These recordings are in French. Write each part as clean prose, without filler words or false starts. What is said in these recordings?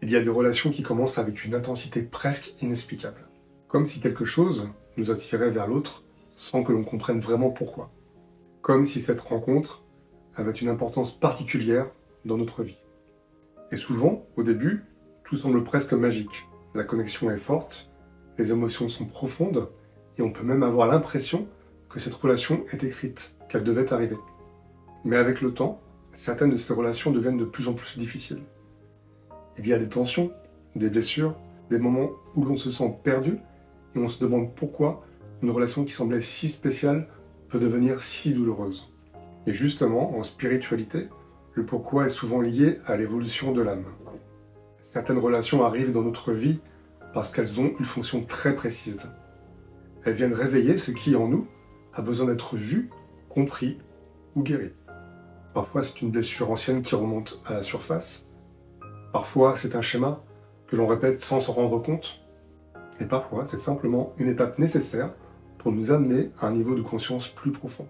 Il y a des relations qui commencent avec une intensité presque inexplicable, comme si quelque chose nous attirait vers l'autre sans que l'on comprenne vraiment pourquoi, comme si cette rencontre avait une importance particulière dans notre vie. Et souvent, au début, tout semble presque magique. La connexion est forte, les émotions sont profondes, et on peut même avoir l'impression que cette relation est écrite, qu'elle devait arriver. Mais avec le temps, certaines de ces relations deviennent de plus en plus difficiles. Il y a des tensions, des blessures, des moments où l'on se sent perdu, et on se demande pourquoi une relation qui semblait si spéciale peut devenir si douloureuse. Et justement, en spiritualité, le pourquoi est souvent lié à l'évolution de l'âme. Certaines relations arrivent dans notre vie parce qu'elles ont une fonction très précise. Elles viennent réveiller ce qui, en nous, a besoin d'être vu, compris ou guéri. Parfois, c'est une blessure ancienne qui remonte à la surface. Parfois, c'est un schéma que l'on répète sans s'en rendre compte. Et parfois, c'est simplement une étape nécessaire pour nous amener à un niveau de conscience plus profond.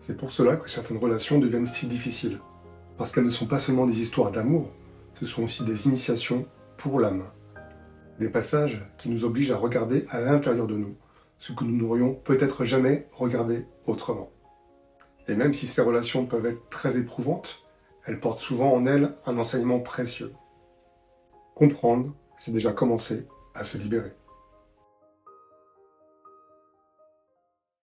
C'est pour cela que certaines relations deviennent si difficiles. Parce qu'elles ne sont pas seulement des histoires d'amour, ce sont aussi des initiations pour l'âme. Des passages qui nous obligent à regarder à l'intérieur de nous, ce que nous n'aurions peut-être jamais regardé autrement. Et même si ces relations peuvent être très éprouvantes, elles portent souvent en elles un enseignement précieux. Comprendre, c'est déjà commencer à se libérer.